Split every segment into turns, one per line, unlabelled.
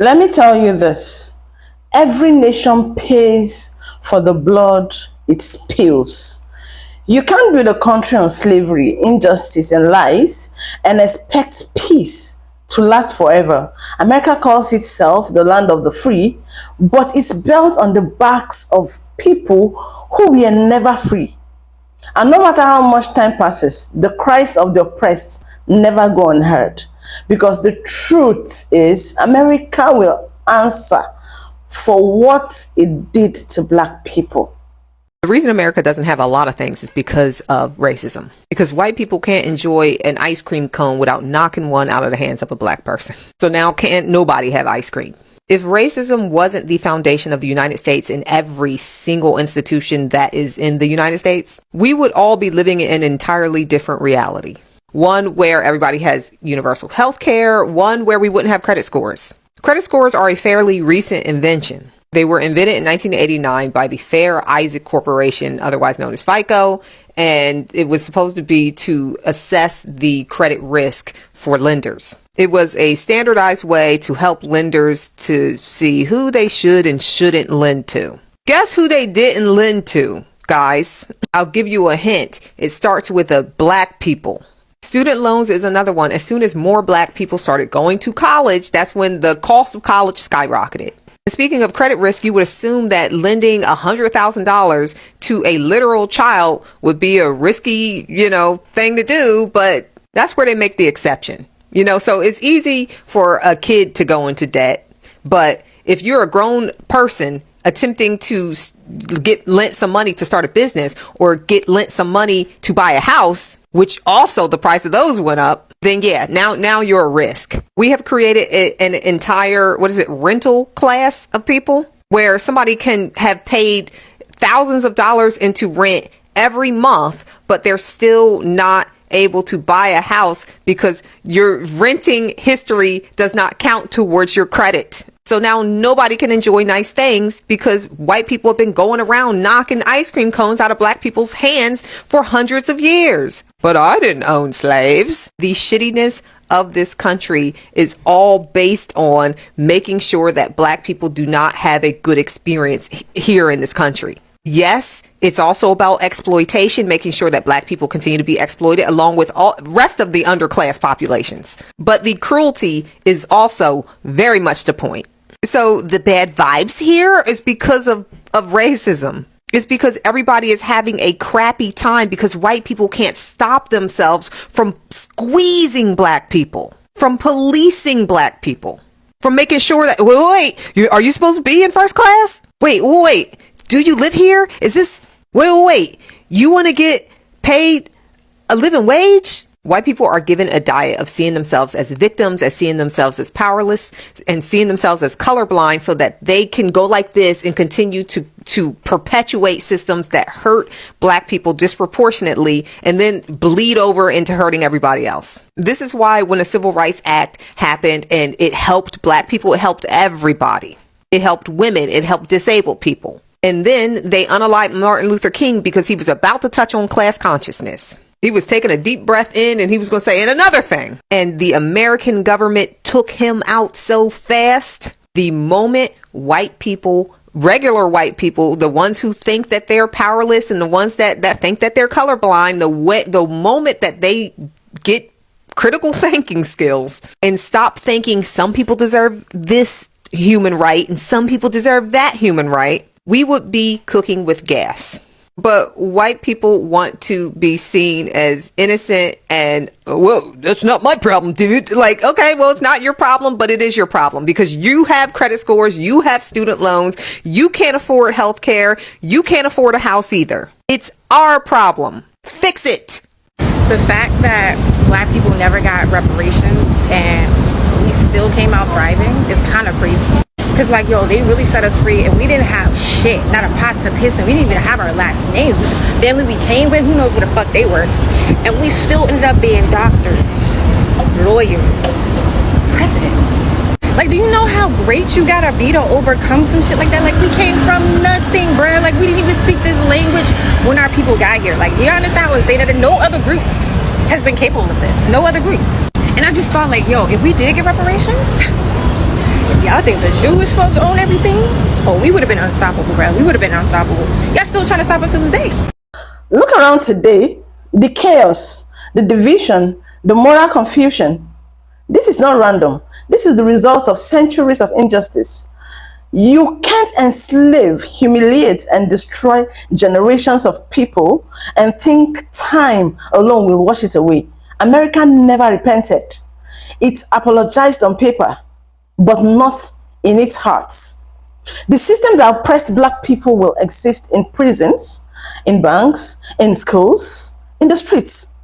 Let me tell you this. Every nation pays for the blood it spills. You can't build a country on slavery, injustice, and lies and expect peace to last forever. America calls itself the land of the free, but it's built on the backs of people who were never free. And no matter how much time passes, the cries of the oppressed never go unheard. Because the truth is, America will answer for what it did to Black people.
The reason America doesn't have a lot of things is because of racism. Because white people can't enjoy an ice cream cone without knocking one out of the hands of a Black person. So now can't nobody have ice cream. If racism wasn't the foundation of the United States in every single institution that is in the United States, we would all be living in an entirely different reality. One where everybody has universal health care, one where we wouldn't have credit scores. Credit scores are a fairly recent invention. They were invented in 1989 by the Fair Isaac Corporation, otherwise known as FICO, and it was supposed to be to assess the credit risk for lenders. It was a standardized way to help lenders to see who they should and shouldn't lend to. Guess who they didn't lend to, guys? I'll give you a hint. It starts with the Black people. Student loans is another one. As soon as more Black people started going to college, that's when the cost of college skyrocketed. Speaking of credit risk, you would assume that lending $100,000 to a literal child would be a risky, thing to do, but that's where they make the exception. So it's easy for a kid to go into debt, but if you're a grown person attempting to get lent some money to start a business or get lent some money to buy a house, which also the price of those went up, then yeah, now you're a risk. We have created an entire, rental class of people where somebody can have paid thousands of dollars into rent every month, but they're still not able to buy a house because your renting history does not count towards your credit. So now nobody can enjoy nice things because white people have been going around knocking ice cream cones out of Black people's hands for hundreds of years. But I didn't own slaves. The shittiness of this country is all based on making sure that Black people do not have a good experience here in this country. Yes, it's also about exploitation, making sure that Black people continue to be exploited along with all rest of the underclass populations. But the cruelty is also very much the point. So the bad vibes here is because of racism. It's because everybody is having a crappy time because white people can't stop themselves from squeezing Black people, from policing Black people, from making sure that, wait, are you supposed to be in first class? Wait. Do you live here? Is this, wait, you want to get paid a living wage? White people are given a diet of seeing themselves as victims, as seeing themselves as powerless, and seeing themselves as colorblind so that they can go like this and continue to perpetuate systems that hurt Black people disproportionately and then bleed over into hurting everybody else. This is why when the Civil Rights Act happened and it helped Black people, it helped everybody. It helped women. It helped disabled people. And then they unalived Martin Luther King because he was about to touch on class consciousness. He was taking a deep breath in and he was going to say, and another thing. And the American government took him out so fast. The moment white people, regular white people, the ones who think that they're powerless and the ones that think that they're colorblind, the moment that they get critical thinking skills and stop thinking some people deserve this human right and some people deserve that human right, we would be cooking with gas. But white people want to be seen as innocent and, whoa, that's not my problem, dude. Like, okay, well, it's not your problem, but it is your problem because you have credit scores, you have student loans, you can't afford health care, you can't afford a house either. It's our problem. Fix it.
The fact that Black people never got reparations and we still came out thriving is kind of crazy. Because they really set us free and we didn't have shit, not a pot to piss in. We didn't even have our last names. The family we came with, who knows what the fuck they were. And we still ended up being doctors, lawyers, presidents. Do you know how great you gotta be to overcome some shit like that? We came from nothing, bruh. We didn't even speak this language when our people got here. Do you understand what I'm saying? That no other group has been capable of this. No other group. And I just thought, if we did get reparations, Y'all think the Jewish folks own everything? Oh, we would have been unstoppable, bro. We would have been unstoppable. Y'all still trying to stop us to this day.
Look around today, the chaos, the division, the moral confusion. This is not random. This is the result of centuries of injustice. You can't enslave, humiliate, and destroy generations of people and think time alone will wash it away. America never repented. It apologized on paper, but not in its hearts. The system that oppressed black people will exist in prisons, in banks, in schools, in the streets.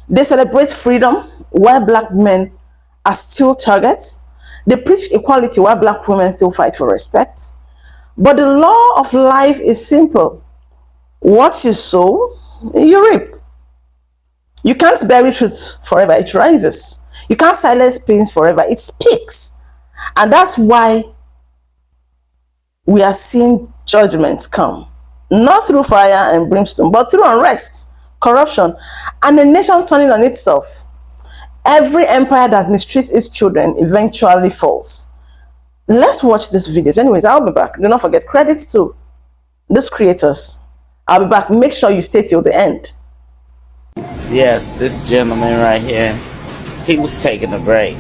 They celebrate freedom while black men are still targets. They preach equality while black women still fight for respect. But the law of life is simple. What you sow, you reap. You can't bury truth forever, it rises. You can't silence pains forever, it speaks. And that's why we are seeing judgments come. Not through fire and brimstone, but through unrest, corruption, and a nation turning on itself. Every empire that mistreats its children eventually falls. Let's watch these videos. Anyways, I'll be back. Do not forget, credits to these creators. I'll be back. Make sure you stay till the end.
Yes, this gentleman right here, he was taking a break.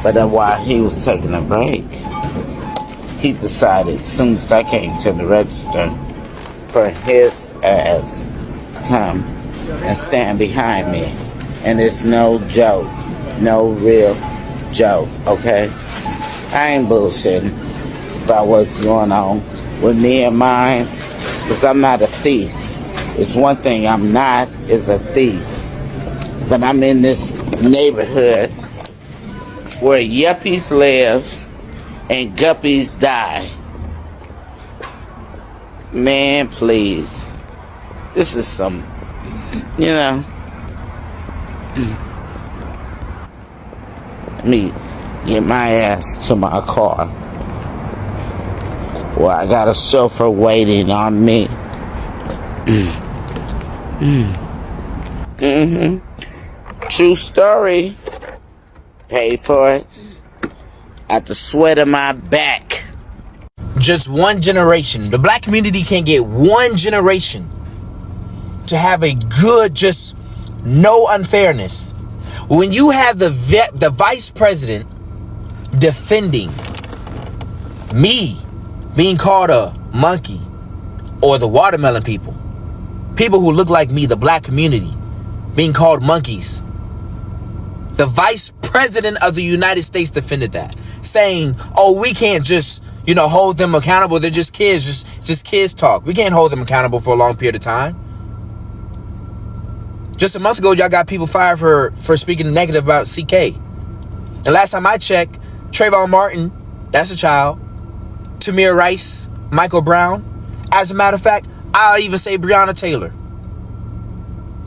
But while he was taking a break, he decided, as soon as I came to the register, for his ass to come and stand behind me. And it's no joke, no real joke, okay? I ain't bullshitting about what's going on with me and mine, because I'm not a thief. It's one thing I'm not, is a thief. But I'm in this neighborhood where yuppies live and guppies die. Man, please. This is some, you know. Let me get my ass to my car. Well, I got a chauffeur waiting on me. True story. Paid for it. At the sweat of my back.
Just one generation. The black community can get one generation to have a good, just no unfairness. When you have the vice president defending me being called a monkey, or the watermelon people who look like me, the black community, being called monkeys. The vice president of the United States defended that, saying, oh, we can't just, hold them accountable. They're just kids, just kids talk. We can't hold them accountable for a long period of time. Just a month ago, y'all got people fired for speaking negative about CK. The last time I checked, Trayvon Martin, that's a child. Tamir Rice, Michael Brown. As a matter of fact, I'll even say Breonna Taylor.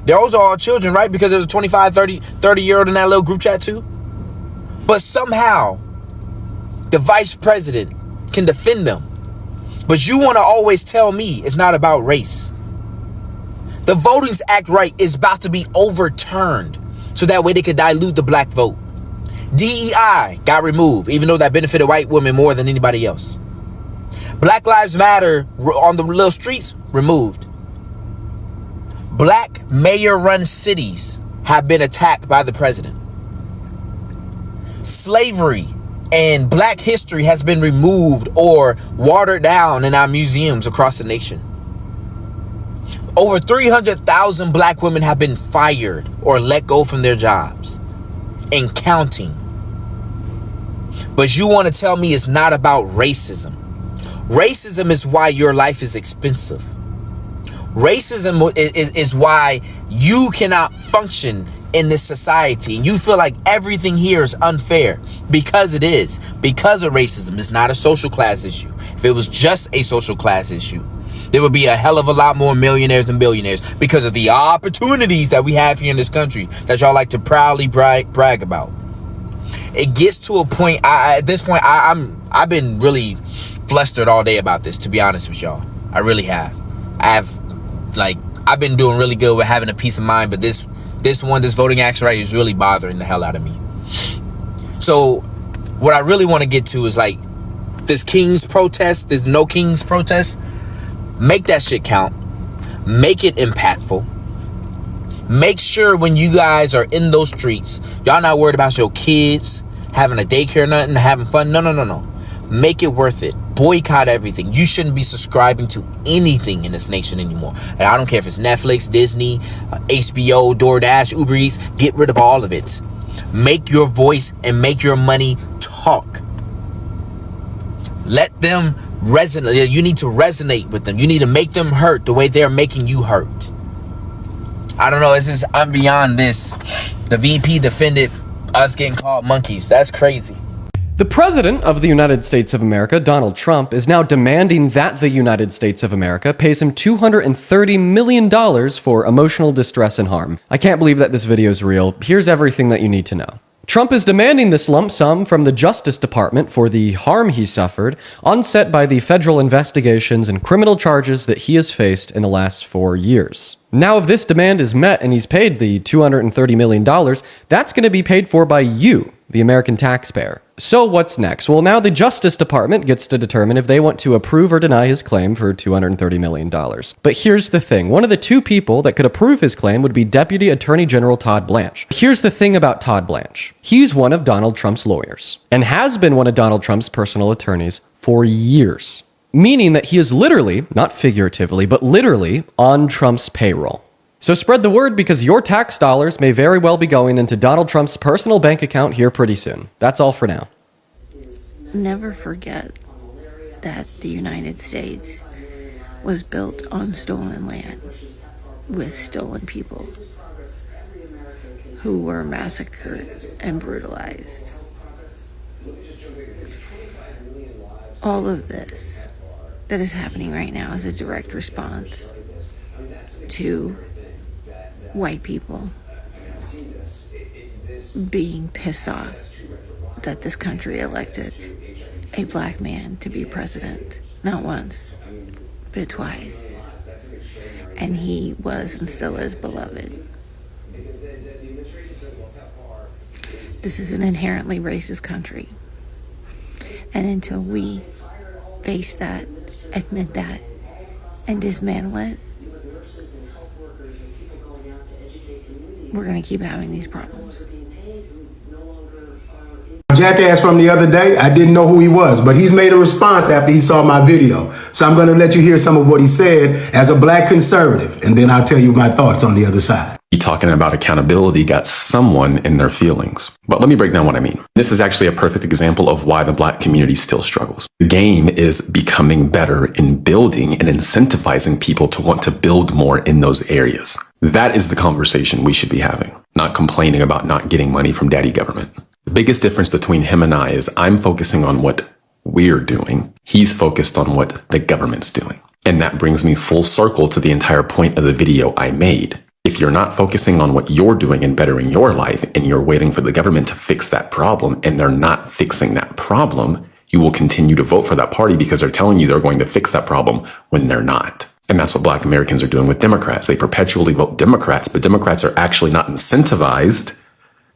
Those are all children, right? Because there's a 25, 30-year-old in that little group chat too. But somehow, the vice president can defend them. But you want to always tell me it's not about race. The Voting Act right is about to be overturned so that way they could dilute the black vote. DEI got removed, even though that benefited white women more than anybody else. Black Lives Matter on the little streets, removed. Black mayor-run cities have been attacked by the president. Slavery and black history has been removed or watered down in our museums across the nation. Over 300,000 black women have been fired or let go from their jobs and counting. But you want to tell me it's not about racism. Racism is why your life is expensive. Racism is why you cannot function in this society. And you feel like everything here is unfair because it is. Because of racism. It's not a social class issue. If it was just a social class issue, there would be a hell of a lot more millionaires and billionaires because of the opportunities that we have here in this country that y'all like to proudly brag about. It gets to a point, at this point, I've been really flustered all day about this, to be honest with y'all. I really have. I've been doing really good with having a peace of mind, but this Voting Act right is really bothering the hell out of me. So what I really want to get to is like this King's protest, this No King's protest. Make that shit count. Make it impactful. Make sure when you guys are in those streets, y'all not worried about your kids having a daycare or nothing, having fun. No. Make it worth it. Boycott everything. You shouldn't be subscribing to anything in this nation anymore. And I don't care if it's Netflix, Disney, HBO, DoorDash, Uber Eats. Get rid of all of it. Make your voice and make your money talk. Let them resonate. You need to resonate with them. You need to make them hurt the way they're making you hurt. I don't know. I'm beyond this. The VP defended us getting called monkeys. That's crazy.
The President of the United States of America, Donald Trump, is now demanding that the United States of America pays him $230 million for emotional distress and harm. I can't believe that this video is real. Here's everything that you need to know. Trump is demanding this lump sum from the Justice Department for the harm he suffered, onset by the federal investigations and criminal charges that he has faced in the last 4 years. Now, if this demand is met and he's paid the $230 million, that's going to be paid for by you, the American taxpayer. So what's next? Well, now the Justice Department gets to determine if they want to approve or deny his claim for $230 million. But here's the thing. One of the two people that could approve his claim would be Deputy Attorney General Todd Blanche. Here's the thing about Todd Blanche. He's one of Donald Trump's lawyers and has been one of Donald Trump's personal attorneys for years. Meaning that he is literally, not figuratively, but literally on Trump's payroll. So spread the word because your tax dollars may very well be going into Donald Trump's personal bank account here pretty soon. That's all for now.
Never forget that the United States was built on stolen land with stolen people who were massacred and brutalized. All of this that is happening right now is a direct response to white people being pissed off that this country elected a black man to be president, not once, but twice. And he was and still is beloved. This is an inherently racist country. And until we face that, admit that, and dismantle it, we're going to keep having these problems.
Jackass from the other day, I didn't know who he was, but he's made a response after he saw my video. So I'm going to let you hear some of what he said as a black conservative, and then I'll tell you my thoughts on the other side.
Talking about accountability got someone in their feelings. But let me break down what I mean. This is actually a perfect example of why the black community still struggles. The game is becoming better in building and incentivizing people to want to build more in those areas. That is the conversation we should be having, not complaining about not getting money from daddy government. The biggest difference between him and I is I'm focusing on what we're doing. He's focused on what the government's doing. And that brings me full circle to the entire point of the video I made. If you're not focusing on what you're doing and bettering your life, and you're waiting for the government to fix that problem, and they're not fixing that problem, you will continue to vote for that party because they're telling you they're going to fix that problem when they're not. And that's what black Americans are doing with Democrats. They perpetually vote Democrats, but Democrats are actually not incentivized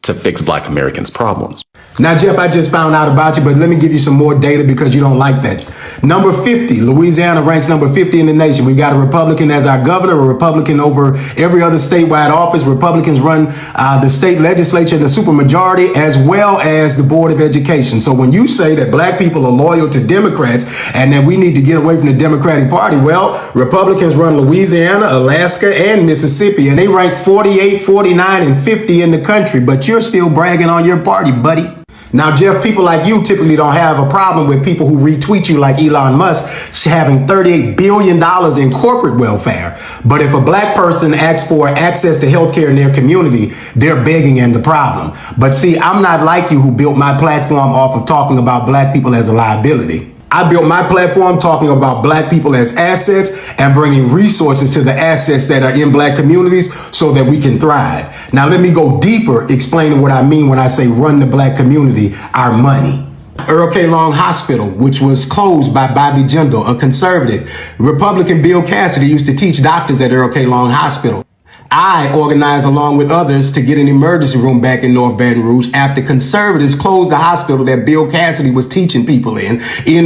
to fix black Americans' problems.
Now, Jeff, I just found out about you, but let me give you some more data because you don't like that. Number 50, Louisiana ranks number 50 in the nation. We've got a Republican as our governor, a Republican over every other statewide office. Republicans run the state legislature in the supermajority as well as the Board of Education. So when you say that black people are loyal to Democrats and that we need to get away from the Democratic Party, well, Republicans run Louisiana, Alaska, and Mississippi, and they rank 48, 49, and 50 in the country. But you're still bragging on your party, buddy. Now, Jeff, people like you typically don't have a problem with people who retweet you like Elon Musk having $38 billion in corporate welfare. But if a black person asks for access to healthcare in their community, they're begging in the problem. But see, I'm not like you who built my platform off of talking about black people as a liability. I built my platform talking about black people as assets and bringing resources to the assets that are in black communities so that we can thrive. Now, let me go deeper explaining what I mean when I say run the black community, our money. Earl K. Long Hospital, which was closed by Bobby Jindal, a conservative. Republican Bill Cassidy used to teach doctors at Earl K. Long Hospital. I organized along with others to get an emergency room back in North Baton Rouge after conservatives closed the hospital that Bill Cassidy was teaching people in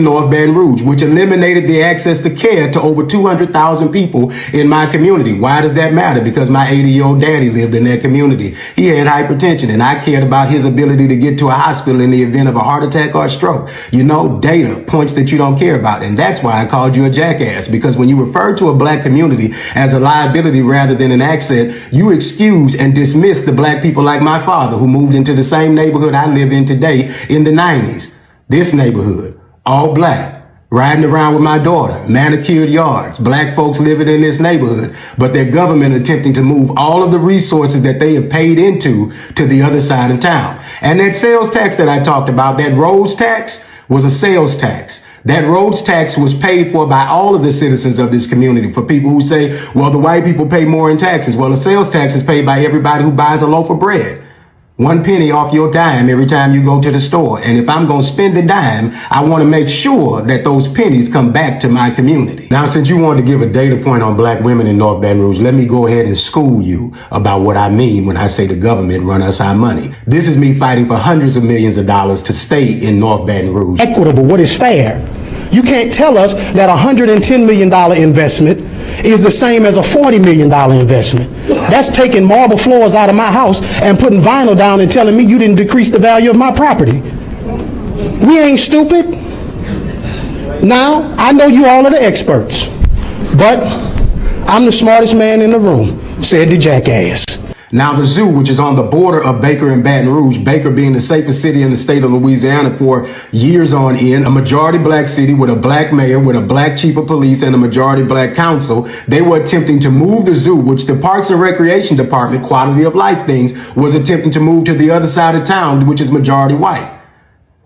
North Baton Rouge, which eliminated the access to care to over 200,000 people in my community. Why does that matter? Because my 80-year-old daddy lived in that community. He had hypertension, and I cared about his ability to get to a hospital in the event of a heart attack or a stroke. You know, data points that you don't care about, and that's why I called you a jackass, because when you refer to a black community as a liability rather than an asset, you excuse and dismiss the black people like my father, who moved into the same neighborhood I live in today in the 90s. This neighborhood, all black, riding around with my daughter, manicured yards, black folks living in this neighborhood, but their government attempting to move all of the resources that they have paid into to the other side of town. And that sales tax that I talked about, that roads tax, was a sales tax. That roads tax was paid for by all of the citizens of this community. For people who say, well, the white people pay more in taxes. Well, the sales tax is paid by everybody who buys a loaf of bread. 1 penny off your dime every time you go to the store. And if I'm going to spend a dime, I want to make sure that those pennies come back to my community. Now, since you wanted to give a data point on black women in North Baton Rouge, let me go ahead and school you about what I mean when I say the government run us our money. This is me fighting for hundreds of millions of dollars to stay in North Baton Rouge.
Equitable, what is fair? You can't tell us that a $110 million investment is the same as a $40 million investment. That's taking marble floors out of my house and putting vinyl down and telling me you didn't decrease the value of my property. We ain't stupid. Now, I know you all are the experts, but I'm the smartest man in the room, said the jackass.
Now, the zoo, which is on the border of Baker and Baton Rouge, Baker being the safest city in the state of Louisiana for years on end, a majority black city with a black mayor, with a black chief of police and a majority black council, they were attempting to move the zoo, which the Parks and Recreation Department, quality of life things, was attempting to move to the other side of town, which is majority white.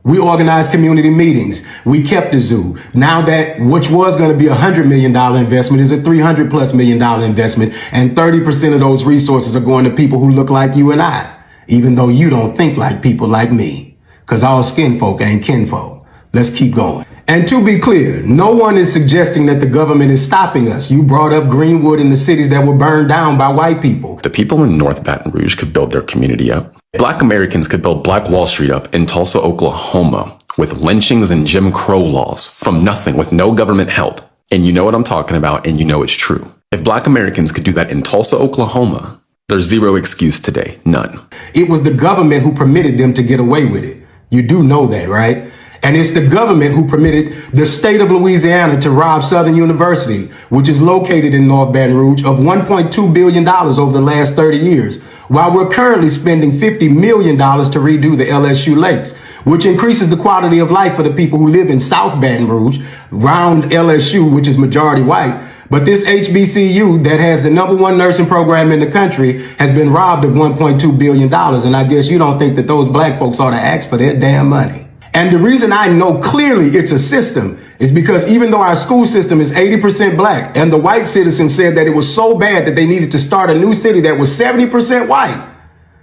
We organized community meetings. We kept the zoo. Now that which was going to be $100 million investment is a $300+ million investment, and 30% of those resources are going to people who look like you and I, even though you don't think like people like me, because all skin folk ain't kinfolk. Let's keep going. And to be clear, no one is suggesting that the government is stopping us. You brought up Greenwood and the cities that were burned down by white people.
The people in North Baton Rouge could build their community up. Black Americans could build Black Wall Street up in Tulsa, Oklahoma, with lynchings and Jim Crow laws from nothing, with no government help. And you know what I'm talking about, and you know it's true. If Black Americans could do that in Tulsa, Oklahoma, there's zero excuse today. None.
It was the government who permitted them to get away with it. You do know that, right? And it's the government who permitted the state of Louisiana to rob Southern University, which is located in North Baton Rouge, of $1.2 billion over the last 30 years, while we're currently spending $50 million to redo the LSU lakes, which increases the quality of life for the people who live in South Baton Rouge, around LSU, which is majority white. But this HBCU that has the #1 nursing program in the country has been robbed of $1.2 billion. And I guess you don't think that those black folks ought to ask for their damn money. And the reason I know clearly it's a system is because even though our school system is 80% black, and the white citizens said that it was so bad that they needed to start a new city that was 70% white,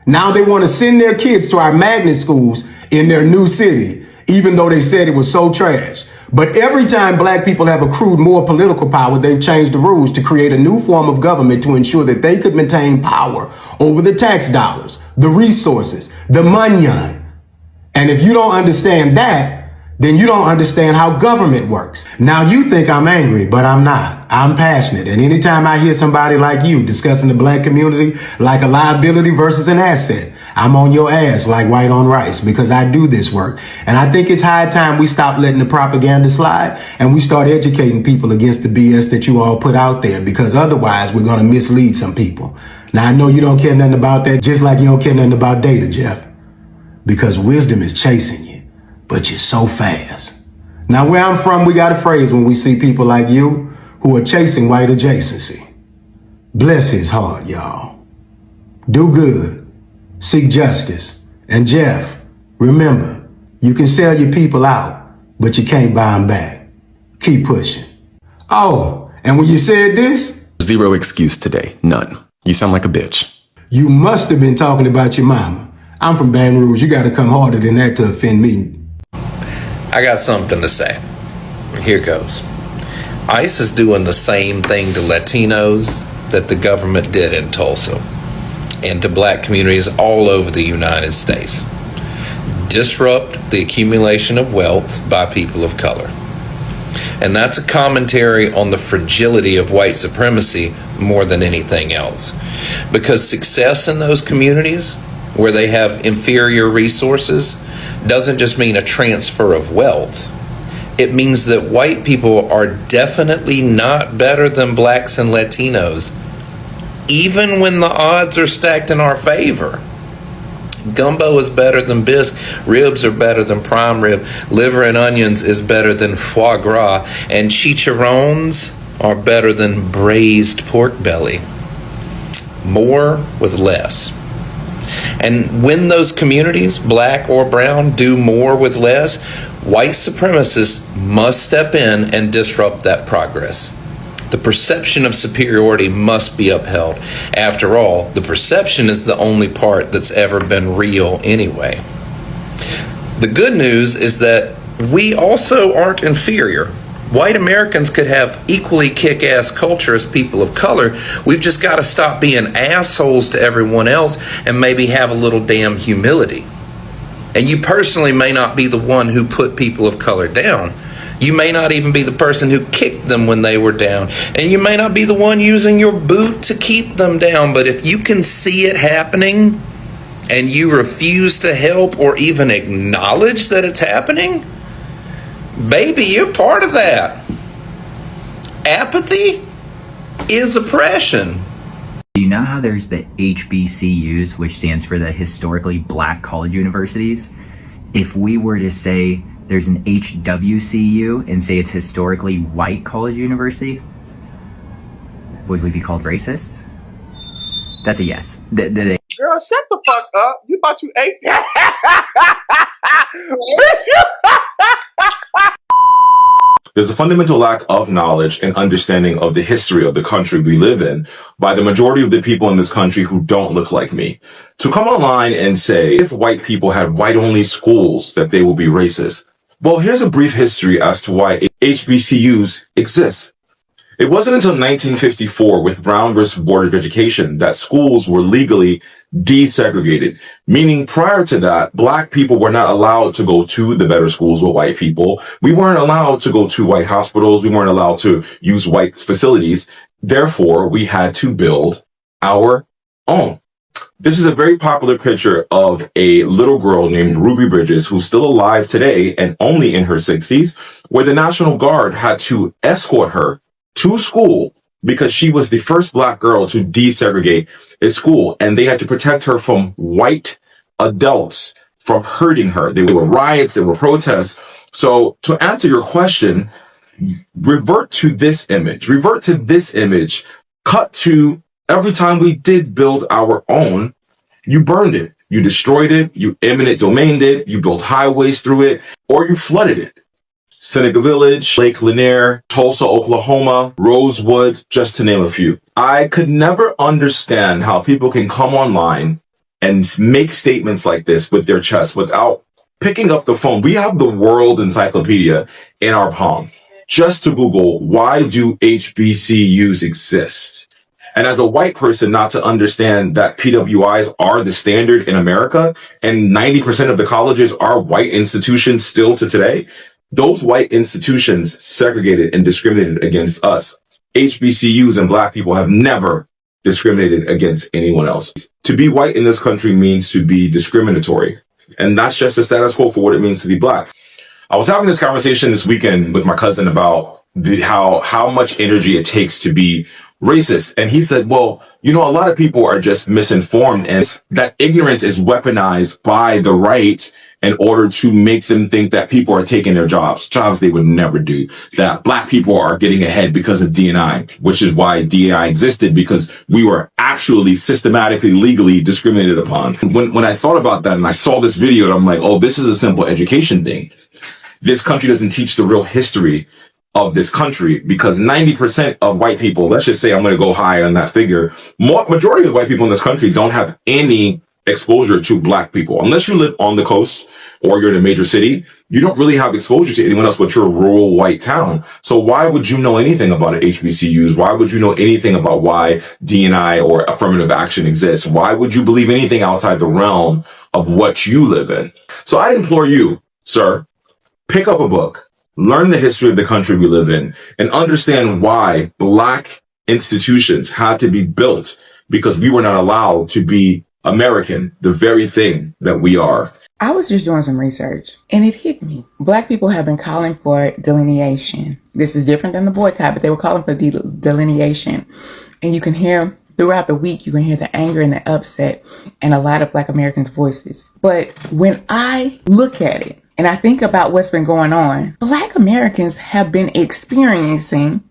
now they want to send their kids to our magnet schools in their new city, even though they said it was so trash. But every time black people have accrued more political power, they've changed the rules to create a new form of government to ensure that they could maintain power over the tax dollars, the resources, the money. And if you don't understand that, then you don't understand how government works. Now you think I'm angry, but I'm not. I'm passionate. And anytime I hear somebody like you discussing the black community like a liability versus an asset, I'm on your ass like white on rice, because I do this work. And I think it's high time we stop letting the propaganda slide and we start educating people against the BS that you all put out there, because otherwise we're going to mislead some people. Now I know you don't care nothing about that, just like you don't care nothing about data, Jeff. Because wisdom is chasing you, but you're so fast. Now, where I'm from, we got a phrase when we see people like you who are chasing white adjacency. Bless his heart, y'all. Do good. Seek justice. And Jeff, remember, you can sell your people out, but you can't buy them back. Keep pushing. Oh, and when you said this?
Zero excuse today. None. You sound like a bitch.
You must have been talking about your mama. I'm from Baton Rouge. You got to come harder than that to offend me.
I got something to say. Here goes. ICE is doing the same thing to Latinos that the government did in Tulsa and to black communities all over the United States. Disrupt the accumulation of wealth by people of color. And that's a commentary on the fragility of white supremacy more than anything else. Because success in those communities where they have inferior resources doesn't just mean a transfer of wealth. It means that white people are definitely not better than blacks and Latinos, even when the odds are stacked in our favor. Gumbo is better than bisque, ribs are better than prime rib, liver and onions is better than foie gras, and chicharrones are better than braised pork belly. More with less. And when those communities, black or brown, do more with less, white supremacists must step in and disrupt that progress. The perception of superiority must be upheld. After all, the perception is the only part that's ever been real anyway. The good news is that we also aren't inferior. White Americans could have equally kick-ass culture as people of color. We've just got to stop being assholes to everyone else and maybe have a little damn humility. And you personally may not be the one who put people of color down. You may not even be the person who kicked them when they were down. And you may not be the one using your boot to keep them down. But if you can see it happening and you refuse to help or even acknowledge that it's happening, baby, you're part of that. Apathy is oppression.
Do you know how there's the HBCUs, which stands for the historically black college universities? If we were to say there's an HWCU and say it's historically white college university, would we be called racists? That's a yes.
Girl, shut the fuck up. You thought you ate that?
There's a fundamental lack of knowledge and understanding of the history of the country we live in by the majority of the people in this country who don't look like me. To come online and say, if white people had white-only schools, that they will be racist. Well, here's a brief history as to why HBCUs exist. It wasn't until 1954 with Brown versus Board of Education that schools were legally desegregated, meaning prior to that, black people were not allowed to go to the better schools with white people. We weren't allowed to go to white hospitals. We weren't allowed to use white facilities. Therefore, we had to build our own. This is a very popular picture of a little girl named Ruby Bridges, who's still alive today and only in her 60s, where the National Guard had to escort her to school because she was the first black girl to desegregate a school, and they had to protect her from white adults from hurting her. There were riots, there were protests. So to answer your question, revert to this image, cut to every time we did build our own, you burned it, you destroyed it, you eminent domained it, you built highways through it, or you flooded it. Seneca Village, Lake Lanier, Tulsa, Oklahoma, Rosewood, just to name a few. I could never understand how people can come online and make statements like this with their chest without picking up the phone. We have the World Encyclopedia in our palm just to Google, why do HBCUs exist? And as a white person, not to understand that PWIs are the standard in America and 90% of the colleges are white institutions still to today. Those white institutions segregated and discriminated against us. HBCUs and black people have never discriminated against anyone else. To be white in this country means to be discriminatory. And that's just the status quo for what it means to be black. I was having this conversation this weekend with my cousin about how much energy it takes to be racist. And he said, well, you know, a lot of people are just misinformed, and that ignorance is weaponized by the right in order to make them think that people are taking their jobs they would never do, that black people are getting ahead because of D&I, which is why D&I existed, because we were actually systematically, legally discriminated upon. When I thought about that and I saw this video, and I'm like, oh, this is a simple education thing. This country doesn't teach the real history of this country, because 90% of white people, let's just say I'm going to go high on that figure, majority of white people in this country don't have any exposure to black people. Unless you live on the coast or you're in a major city, You don't really have exposure to anyone else but your rural white town. So why would you know anything about HBCUs? Why would you know anything about why D&I or affirmative action exists? Why would you believe anything outside the realm of what you live in? So I implore you, sir, pick up a book, learn the history of the country we live in, and understand why Black institutions had to be built because we were not allowed to be American, the very thing that we are.
I was just doing some research and it hit me. Black people have been calling for delineation. This is different than the boycott, but they were calling for delineation. And you can hear throughout the week, you can hear the anger and the upset in a lot of Black Americans' voices. But when I look at it and I think about what's been going on, Black Americans have been experiencing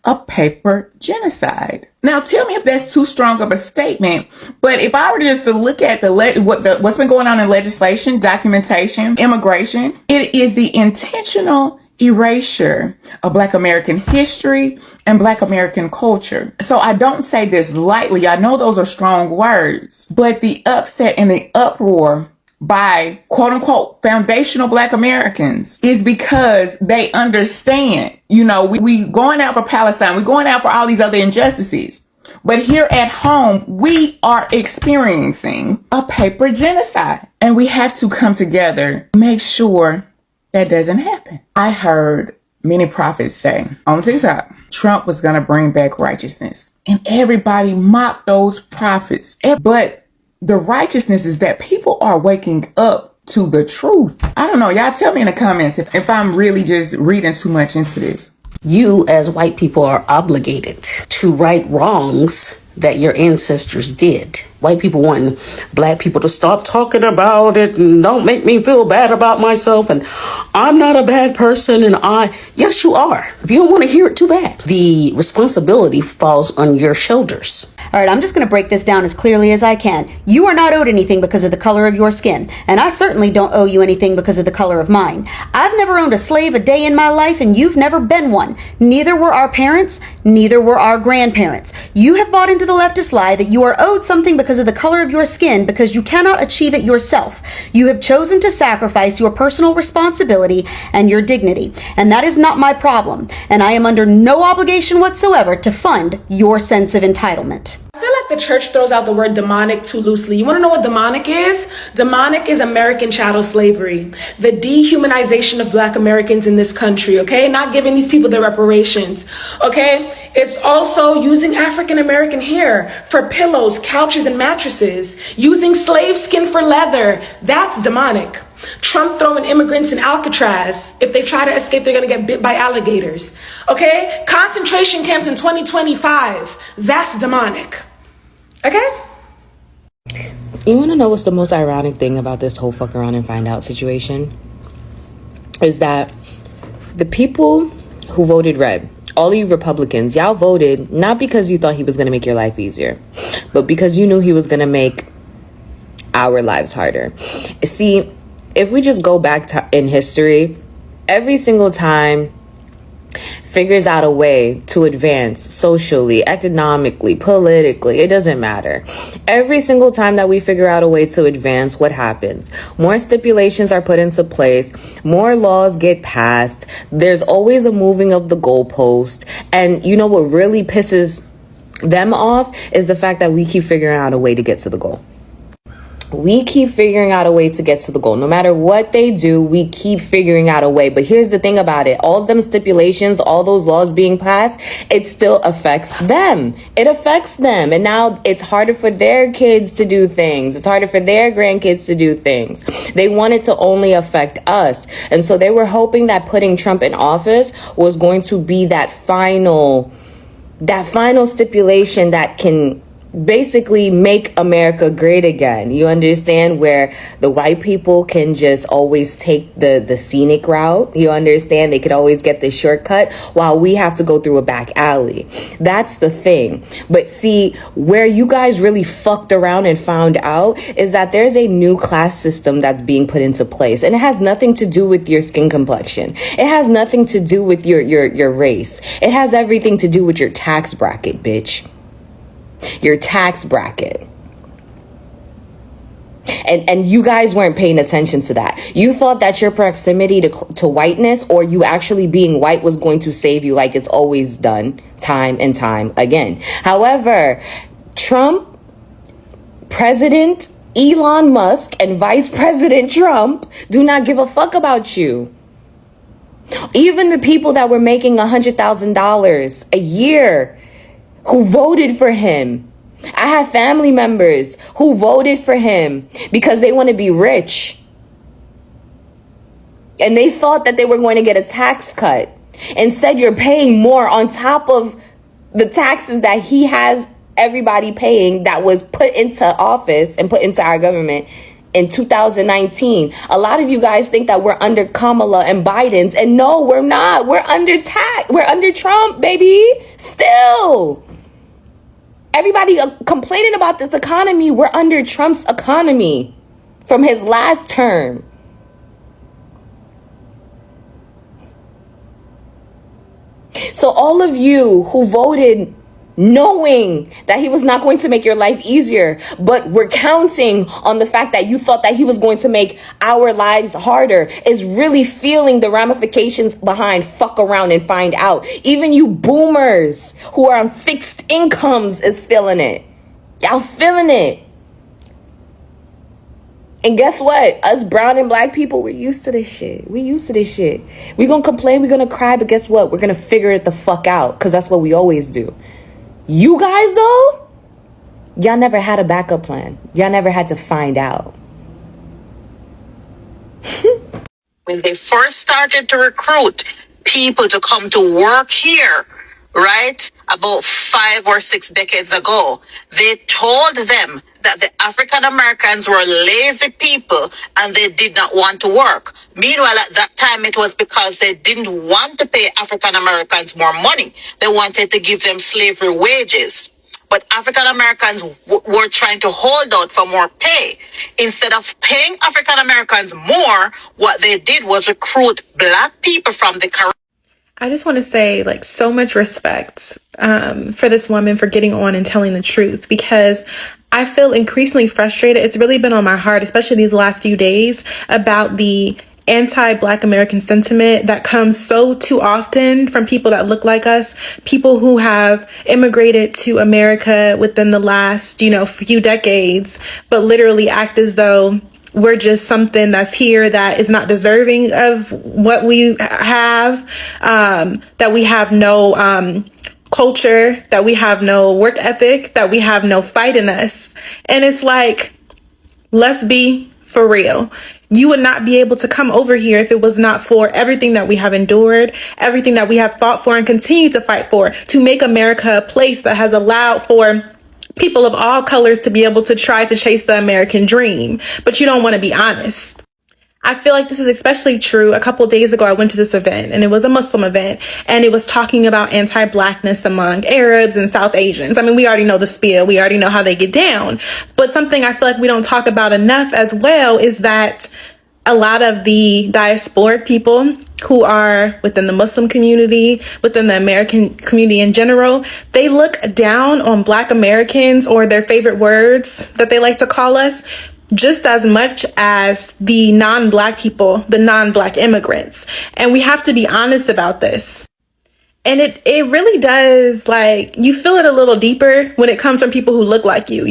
a paper genocide. Now, tell me if that's too strong of a statement, but if I were just to look at what's been going on in legislation, documentation, immigration, it is the intentional erasure of Black American history and Black American culture. So I don't say this lightly. I know those are strong words, but the upset and the uproar by quote unquote foundational Black Americans is because they understand, we going out for Palestine, we going out for all these other injustices. But here at home, we are experiencing a paper genocide and we have to come together, make sure that doesn't happen. I heard many prophets say on TikTok, Trump was going to bring back righteousness and everybody mocked those prophets. But the righteousness is that people are waking up to the truth. I don't know. Y'all tell me in the comments if I'm really just reading too much into this.
You as white people are obligated to right wrongs that your ancestors did. White people wanting Black people to stop talking about it and don't make me feel bad about myself and I'm not a bad person yes you are. If you don't want to hear it, too bad. The responsibility falls on your shoulders.
All right, I'm just going to break this down as clearly as I can. You are not owed anything because of the color of your skin, and I certainly don't owe you anything because of the color of mine. I've never owned a slave a day in my life, and you've never been one. Neither were our parents, neither were our grandparents. You have bought into the leftist lie that you are owed something because of the color of your skin because you cannot achieve it yourself. You have chosen to sacrifice your personal responsibility and your dignity, and that is not my problem, and I am under no obligation whatsoever to fund your sense of entitlement.
I feel like the church throws out the word demonic too loosely. You want to know what demonic is? Demonic is American chattel slavery, the dehumanization of Black Americans in this country, okay? Not giving these people their reparations, okay? It's also using African American hair for pillows, couches, and mattresses, using slave skin for leather. That's demonic. Trump throwing immigrants in Alcatraz. If they try to escape, they're going to get bit by alligators. Okay? Concentration camps in 2025. That's demonic. Okay?
You want to know what's the most ironic thing about this whole fuck around and find out situation? Is that the people who voted red, all of you Republicans, y'all voted not because you thought he was going to make your life easier, but because you knew he was going to make our lives harder. See, if we just go back in history, every single time figures out a way to advance socially, economically, politically, it doesn't matter. Every single time that we figure out a way to advance, what happens? More stipulations are put into place, more laws get passed, there's always a moving of the goalpost, and you know what really pisses them off is the fact that we keep figuring out a way to get to the goal. We keep figuring out a way to get to the goal. No matter what they do, we keep figuring out a way. But here's the thing about it. All them stipulations, all those laws being passed, it still affects them. It affects them. And now it's harder for their kids to do things. It's harder for their grandkids to do things. They want it to only affect us. And so they were hoping that putting Trump in office was going to be that final stipulation that can basically make America great again. You understand, where the white people can just always take the scenic route. You understand, they could always get the shortcut while we have to go through a back alley. That's the thing. But see, where you guys really fucked around and found out is that there's a new class system that's being put into place, and it has nothing to do with your skin complexion. It has nothing to do with your race. It has everything to do with your tax bracket, bitch. Your tax bracket. And you guys weren't paying attention to that. You thought that your proximity to whiteness, or you actually being white, was going to save you, like it's always done time and time again. However, Trump, President Elon Musk, and Vice President Trump do not give a fuck about you. Even the people that were making $100,000 a year who voted for him. I have family members who voted for him because they want to be rich. And they thought that they were going to get a tax cut. Instead, you're paying more on top of the taxes that he has everybody paying, that was put into office and put into our government in 2019. A lot of you guys think that we're under Kamala and Biden's, and no, we're not. We're under Trump, baby. Still. Everybody complaining about this economy. We're under Trump's economy from his last term. So all of you who voted knowing that he was not going to make your life easier, but we're counting on the fact that you thought that he was going to make our lives harder, is really feeling the ramifications behind fuck around and find out. Even you boomers who are on fixed incomes is feeling it. Y'all feeling it. And guess what? Us brown and black people, we're used to this shit. We used to this shit. We gonna complain, we gonna cry, but guess what? We're gonna figure it the fuck out, because that's what we always do. You guys, though, y'all never had a backup plan. Y'all never had to find out.
When they first started to recruit people to come to work here, right, about 5 or 6 decades ago, they told them that the African Americans were lazy people and they did not want to work. Meanwhile, at that time, it was because they didn't want to pay African Americans more money. They wanted to give them slavery wages. But African Americans were trying to hold out for more pay. Instead of paying African Americans more, what they did was recruit black people from the Caribbean.
I just want to say, like, so much respect for this woman for getting on and telling the truth, because I feel increasingly frustrated. It's really been on my heart, especially these last few days, about the anti-Black American sentiment that comes so too often from people that look like us, people who have immigrated to America within the last, few decades, but literally act as though we're just something that's here that is not deserving of what we have, that we have no culture, that we have no work ethic, that we have no fight in us. And it's like, let's be for real. You would not be able to come over here if it was not for everything that we have endured, everything that we have fought for and continue to fight for, to make America a place that has allowed for people of all colors to be able to try to chase the American dream. But you don't want to be honest. I feel like this is especially true. A couple of days ago, I went to this event, and it was a Muslim event, and it was talking about anti-Blackness among Arabs and South Asians. I mean, we already know the spiel. We already know how they get down. But something I feel like we don't talk about enough as well is that a lot of the diasporic people who are within the Muslim community, within the American community in general, they look down on Black Americans, or their favorite words that they like to call us, just as much as the non-Black people, the non-Black immigrants. And we have to be honest about this. And it really does, like, you feel it a little deeper when it comes from people who look like you.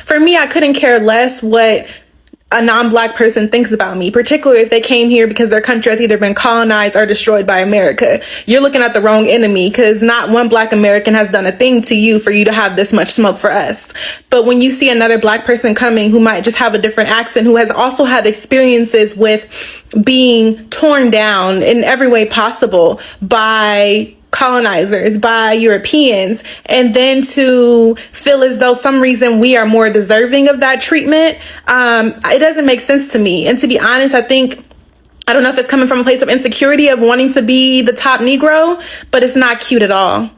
For me, I couldn't care less what a non-Black person thinks about me, particularly if they came here because their country has either been colonized or destroyed by America. You're looking at the wrong enemy, because not one Black American has done a thing to you for you to have this much smoke for us. But when you see another Black person coming who might just have a different accent, who has also had experiences with being torn down in every way possible by colonizers, by Europeans, and then to feel as though some reason we are more deserving of that treatment, it doesn't make sense to me. And to be honest, I don't know if it's coming from a place of insecurity of wanting to be the top Negro, but it's not cute at all.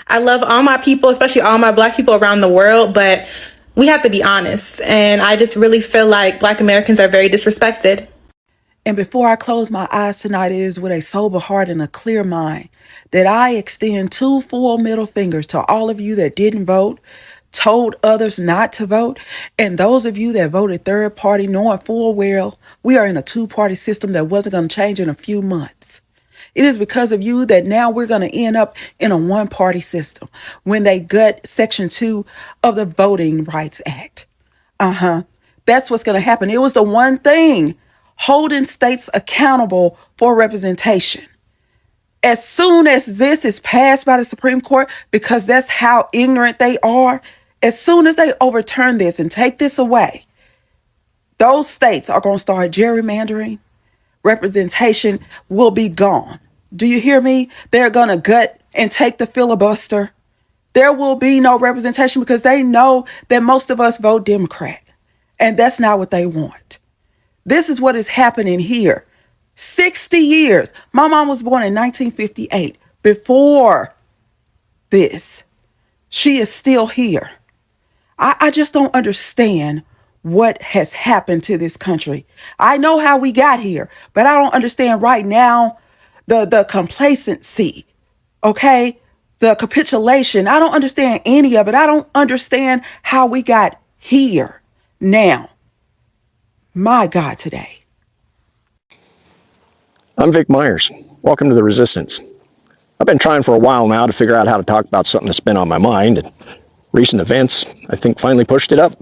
I love all my people, especially all my Black people around the world, but we have to be honest. And I just really feel like Black Americans are very disrespected.
And before I close my eyes tonight, it is with a sober heart and a clear mind that I extend 2 full middle fingers to all of you that didn't vote, told others not to vote. And those of you that voted third party, knowing full well we are in a two-party system that wasn't going to change in a few months. It is because of you that now we're going to end up in a one-party system when they gut Section 2 of the Voting Rights Act. That's what's going to happen. It was the one thing holding states accountable for representation. As soon as this is passed by the Supreme Court, because that's how ignorant they are, as soon as they overturn this and take this away, those states are going to start gerrymandering. Representation will be gone. Do you hear me? They're going to gut and take the filibuster. There will be no representation because they know that most of us vote Democrat. And that's not what they want. This is what is happening here. 60 years. My mom was born in 1958. Before this, she is still here. I just don't understand what has happened to this country. I know how we got here, but I don't understand right now the complacency, okay? The capitulation. I don't understand any of it. I don't understand how we got here now. My God, today.
I'm Vic Myers. Welcome to The Resistance. I've been trying for a while now to figure out how to talk about something that's been on my mind, and recent events, I think, finally pushed it up.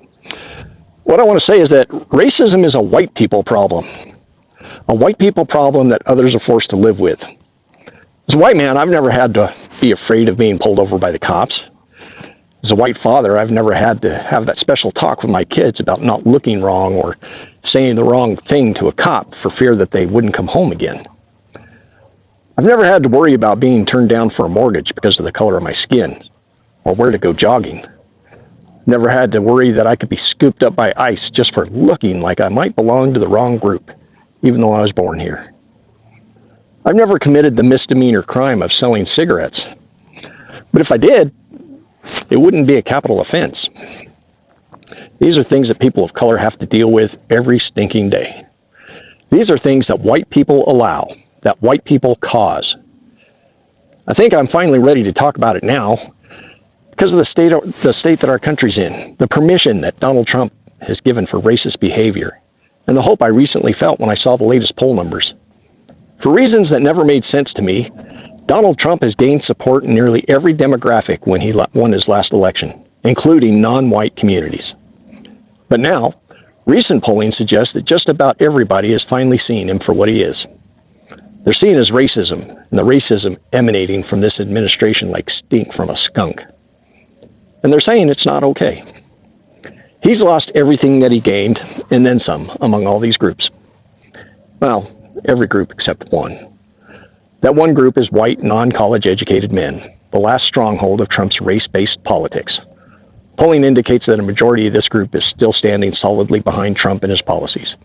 What I want to say is that racism is a white people problem. A white people problem that others are forced to live with. As a white man, I've never had to be afraid of being pulled over by the cops. As a white father, I've never had to have that special talk with my kids about not looking wrong or saying the wrong thing to a cop for fear that they wouldn't come home again. I've never had to worry about being turned down for a mortgage because of the color of my skin or where to go jogging. Never had to worry that I could be scooped up by ICE just for looking like I might belong to the wrong group, even though I was born here. I've never committed the misdemeanor crime of selling cigarettes. But if I did, it wouldn't be a capital offense. These are things that people of color have to deal with every stinking day. These are things that white people allow, that white people cause. I think I'm finally ready to talk about it now because of the state that our country's in, the permission that Donald Trump has given for racist behavior, and the hope I recently felt when I saw the latest poll numbers. For reasons that never made sense to me, Donald Trump has gained support in nearly every demographic when he won his last election, including non-white communities. But now, recent polling suggests that just about everybody is finally seeing him for what he is. They're seeing his racism, and the racism emanating from this administration like stink from a skunk. And they're saying it's not okay. He's lost everything that he gained, and then some, among all these groups. Well, every group except one. That one group is white, non-college educated men, the last stronghold of Trump's race-based politics. Polling indicates that a majority of this group is still standing solidly behind Trump and his policies.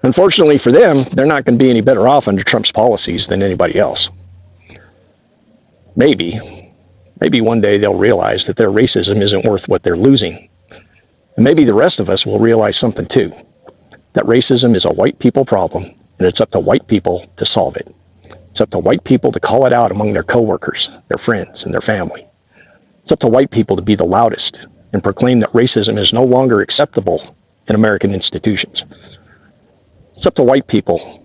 Unfortunately for them, they're not going to be any better off under Trump's policies than anybody else. Maybe one day they'll realize that their racism isn't worth what they're losing. And maybe the rest of us will realize something too, that racism is a white people problem, and it's up to white people to solve it. It's up to white people to call it out among their coworkers, their friends, and their family. It's up to white people to be the loudest and proclaim that racism is no longer acceptable in American institutions. It's up to white people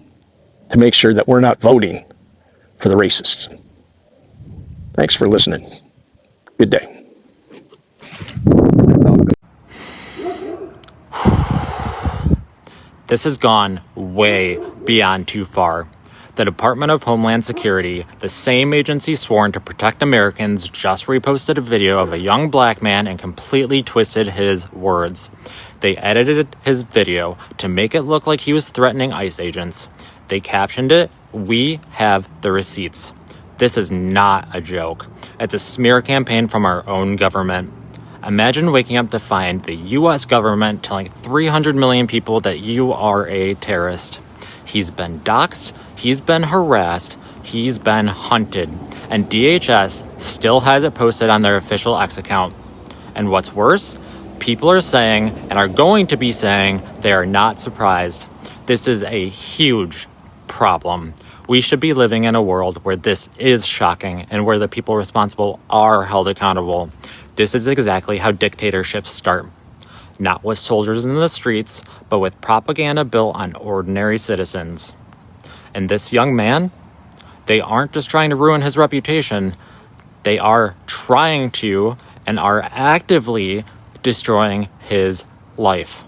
to make sure that we're not voting for the racists. Thanks for listening. Good day.
This has gone way beyond too far. The Department of Homeland Security, the same agency sworn to protect Americans, just reposted a video of a young black man and completely twisted his words. They edited his video to make it look like he was threatening ICE agents. They captioned it, "We have the receipts." This is not a joke. It's a smear campaign from our own government. Imagine waking up to find the U.S. government telling 300 million people that you are a terrorist. He's been doxxed, he's been harassed, he's been hunted, and DHS still has it posted on their official X account. And what's worse, people are saying, and are going to be saying, they are not surprised. This is a huge problem. We should be living in a world where this is shocking and where the people responsible are held accountable. This is exactly how dictatorships start. Not with soldiers in the streets, but with propaganda built on ordinary citizens. And this young man, they aren't just trying to ruin his reputation, they are trying to and are actively destroying his life.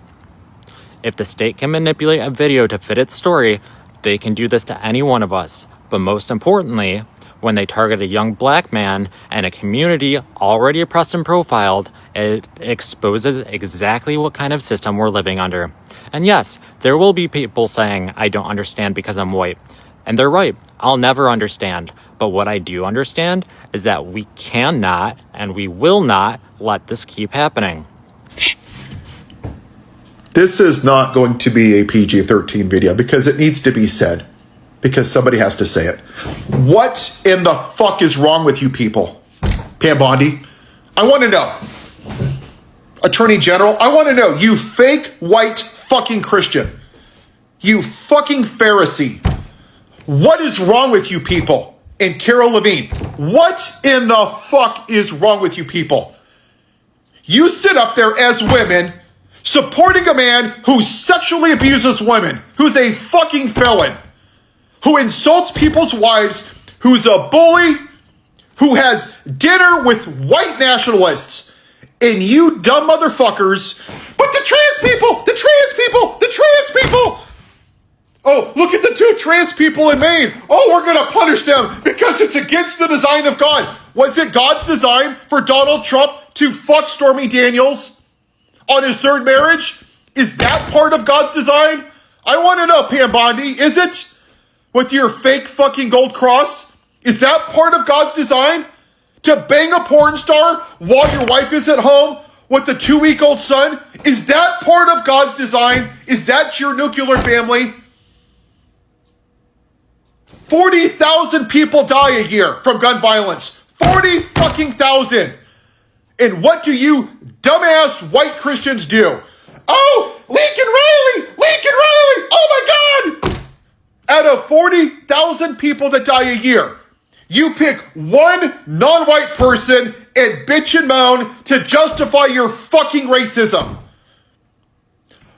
If the state can manipulate a video to fit its story, they can do this to any one of us. But most importantly, when they target a young black man and a community already oppressed and profiled, it exposes exactly what kind of system we're living under. And yes, there will be people saying, I don't understand because I'm white. And they're right, I'll never understand. But what I do understand is that we cannot and we will not let this keep happening.
This is not going to be a PG-13 video because it needs to be said. Because somebody has to say it. What in the fuck is wrong with you people? Pam Bondi, I want to know. Attorney General, I want to know. You fake white fucking Christian. You fucking Pharisee. What is wrong with you people? And Carol Levine, what in the fuck is wrong with you people? You sit up there as women supporting a man who sexually abuses women, who's a fucking felon, who insults people's wives, who's a bully, who has dinner with white nationalists, and you dumb motherfuckers, but the trans people, the trans people, the trans people. Oh, look at the 2 trans people in Maine. Oh, we're going to punish them because it's against the design of God. Was it God's design for Donald Trump to fuck Stormy Daniels on his 3rd marriage? Is that part of God's design? I want to know, Pam Bondi, is it? With your fake fucking gold cross? Is that part of God's design? To bang a porn star while your wife is at home with the 2-week-old son? Is that part of God's design? Is that your nuclear family? 40,000 people die a year from gun violence. 40 fucking thousand. And what do you dumbass white Christians do? Oh, Lincoln Riley, oh my God. Out of 40,000 people that die a year, you pick one non-white person and bitch and moan to justify your fucking racism.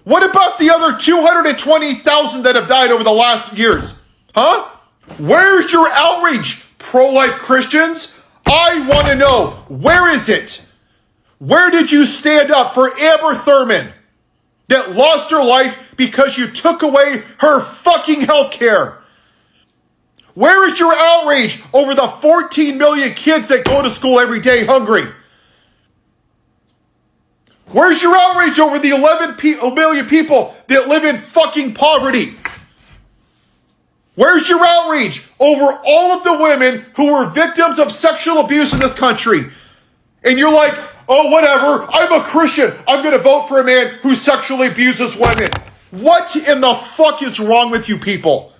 What about the other 220,000 that have died over the last years? Huh? Where's your outrage, pro-life Christians? I want to know, where is it? Where did you stand up for Amber Thurman that lost her life because you took away her fucking health care? Where is your outrage over the 14 million kids that go to school every day hungry? Where's your outrage over the 11 million people that live in fucking poverty? Where's your outrage over all of the women who were victims of sexual abuse in this country? And you're like, oh, whatever, I'm a Christian. I'm going to vote for a man who sexually abuses women. What in the fuck is wrong with you people?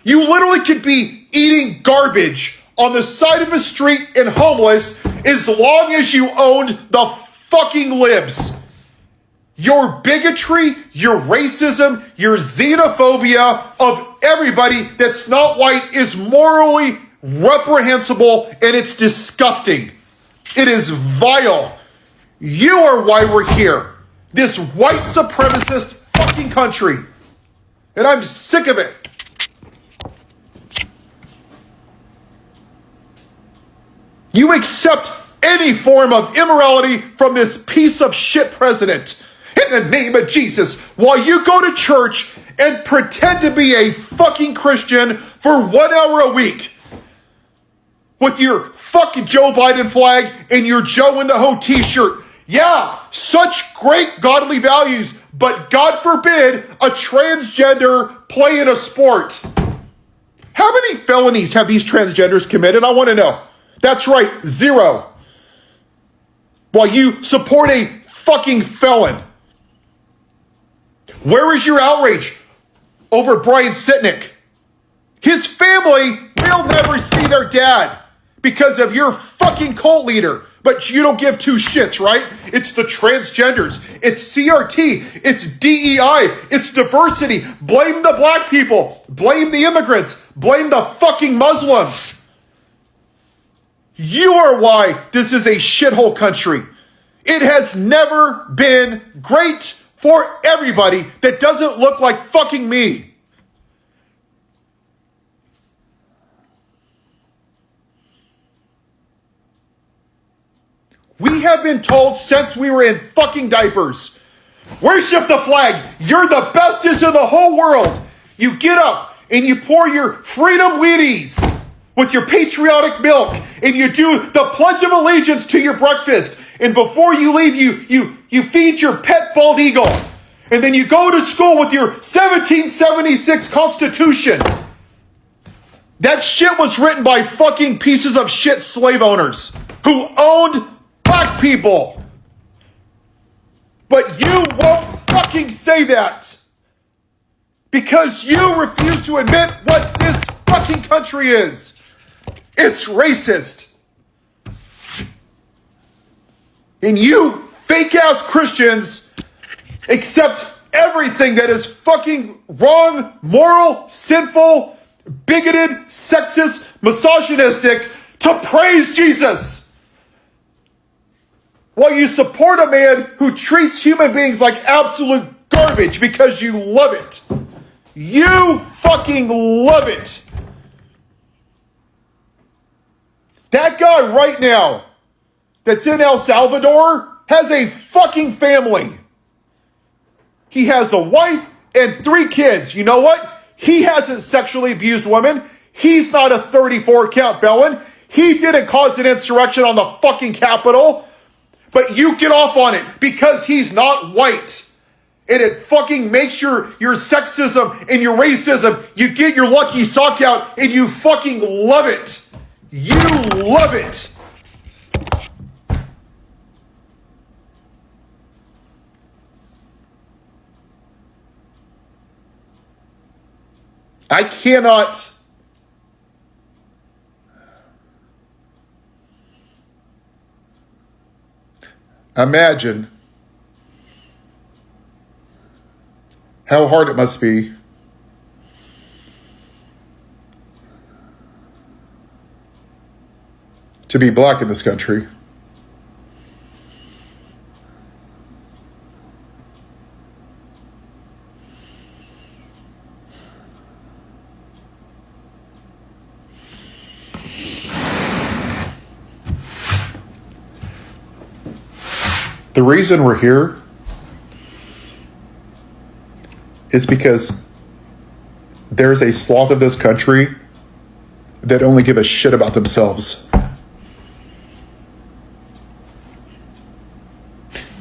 You literally could be eating garbage on the side of a street and homeless as long as you owned the fucking libs. Your bigotry, your racism, your xenophobia of everybody that's not white is morally reprehensible and it's disgusting. It is vile. You are why we're here. This white supremacist fucking country. And I'm sick of it. You accept any form of immorality from this piece of shit president. In the name of Jesus, while you go to church and pretend to be a fucking Christian for 1 hour a week with your fucking Joe Biden flag and your Joe in the Ho t-shirt. Yeah, such great godly values, but God forbid a transgender play in a sport. How many felonies have these transgenders committed? I want to know. That's right, 0. While you support a fucking felon. Where is your outrage over Brian Sitnick? His family will never see their dad because of your fucking cult leader. But you don't give 2 shits, right? It's the transgenders. It's CRT. It's DEI. It's diversity. Blame the black people. Blame the immigrants. Blame the fucking Muslims. You are why this is a shithole country. It has never been great for everybody that doesn't look like fucking me. We have been told since we were in fucking diapers, worship the flag. You're the bestest in the whole world. You get up and you pour your freedom Wheaties with your patriotic milk, and you do the Pledge of Allegiance to your breakfast. And before you leave, you feed your pet bald eagle. And then you go to school with your 1776 Constitution. That shit was written by fucking pieces of shit slave owners who owned black people. But you won't fucking say that. Because you refuse to admit what this fucking country is. It's racist. And you fake-ass Christians accept everything that is fucking wrong, moral, sinful, bigoted, sexist, misogynistic to praise Jesus. While you support a man who treats human beings like absolute garbage because you love it. You fucking love it. That guy right now that's in El Salvador has a fucking family. He has a wife and 3 kids. You know what? He hasn't sexually abused women. He's not a 34 count felon. He didn't cause an insurrection on the fucking Capitol. But you get off on it because he's not white. And it fucking makes your sexism and your racism, you get your lucky sock out and you fucking love it. You love it. I cannot imagine how hard it must be to be black in this country. The reason we're here is because there's a swath of this country that only give a shit about themselves.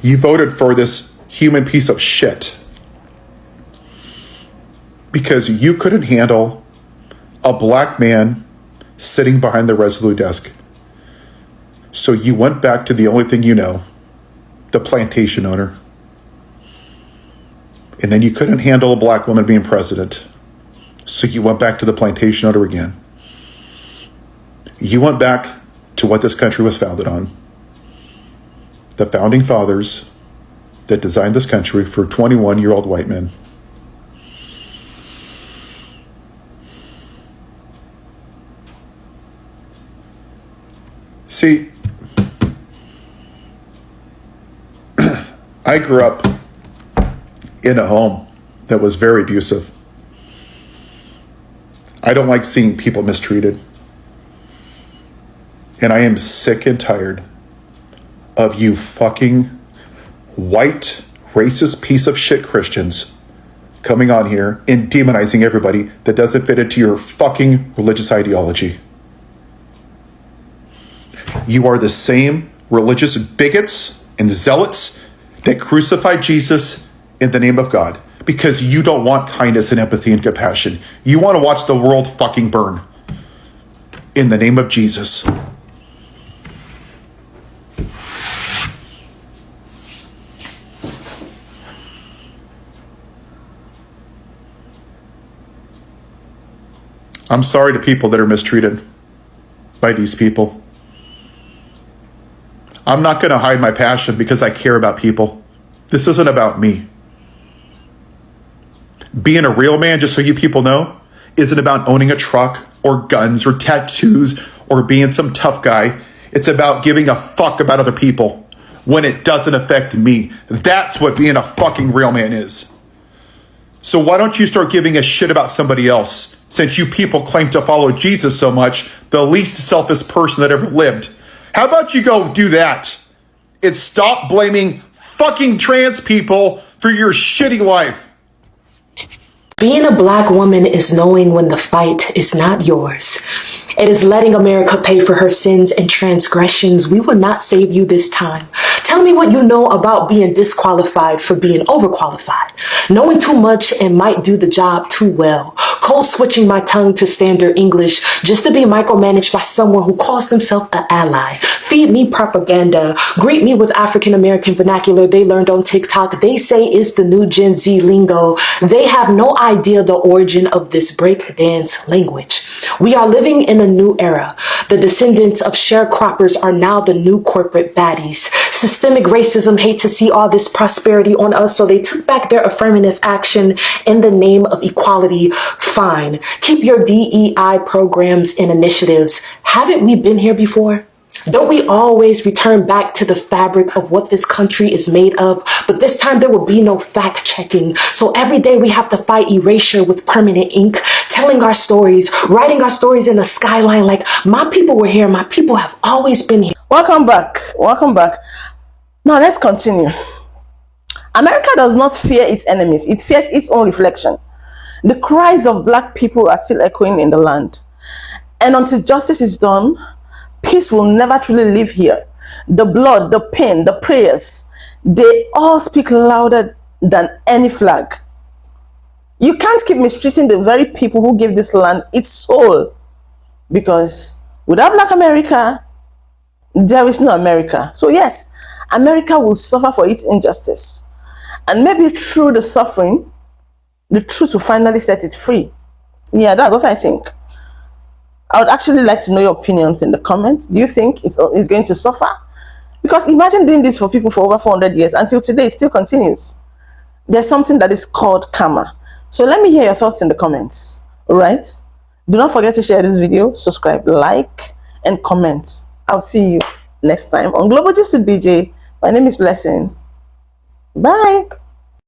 You voted for this human piece of shit because you couldn't handle a black man sitting behind the Resolute desk. So you went back to the only thing you know, the plantation owner. And then you couldn't handle a black woman being president. So you went back to the plantation owner again. You went back to what this country was founded on. The founding fathers that designed this country for 21-year-old white men. See, I grew up in a home that was very abusive. I don't like seeing people mistreated. And I am sick and tired of you fucking white, racist piece of shit Christians coming on here and demonizing everybody that doesn't fit into your fucking religious ideology. You are the same religious bigots and zealots that crucified Jesus in the name of God because you don't want kindness and empathy and compassion. You want to watch the world fucking burn in the name of Jesus. I'm sorry to people that are mistreated by these people. I'm not going to hide my passion because I care about people. This isn't about me. Being a real man, just so you people know, isn't about owning a truck or guns or tattoos or being some tough guy. It's about giving a fuck about other people when it doesn't affect me. That's what being a fucking real man is. So why don't you start giving a shit about somebody else? Since you people claim to follow Jesus so much, the least selfish person that ever lived. How about you go do that? And stop blaming fucking trans people for your shitty life.
Being a black woman is knowing when the fight is not yours. It is letting America pay for her sins and transgressions. We will not save you this time. Tell me what you know about being disqualified for being overqualified. Knowing too much and might do the job too well. Code switching my tongue to standard English just to be micromanaged by someone who calls himself an ally. Feed me propaganda. Greet me with African American vernacular they learned on TikTok. They say it's the new Gen Z lingo. They have no idea the origin of this breakdance language. We are living in a new era. The descendants of sharecroppers are now the new corporate baddies. Systemic racism hates to see all this prosperity on us, so they took back their affirmative action in the name of equality. Fine. Keep your DEI programs and initiatives. Haven't we been here before? Don't we always return back to the fabric of what this country is made of? But this time there will be no fact checking. So every day we have to fight erasure with permanent ink, telling our stories, writing our stories in the skyline like my people were here, my people have always been here.
Welcome back. Welcome back. Now let's continue. America does not fear its enemies. It fears its own reflection. The cries of black people are still echoing in the land. And until justice is done, peace will never truly live here. The blood, the pain, the prayers, they all speak louder than any flag. You can't keep mistreating the very people who gave this land its soul. Because without Black America, there is no America. So yes, America will suffer for its injustice. And maybe through the suffering, the truth will finally set it free. Yeah, that's what I think. I would actually like to know your opinions in the comments. Do you think it's going to suffer? Because imagine doing this for people for over 400 years. Until today, it still continues. There's something that is called karma. So let me hear your thoughts in the comments. All right? Do not forget to share this video, subscribe, like, and comment. I'll see you next time on Global Gist with BJ. My name is Blessing. Bye.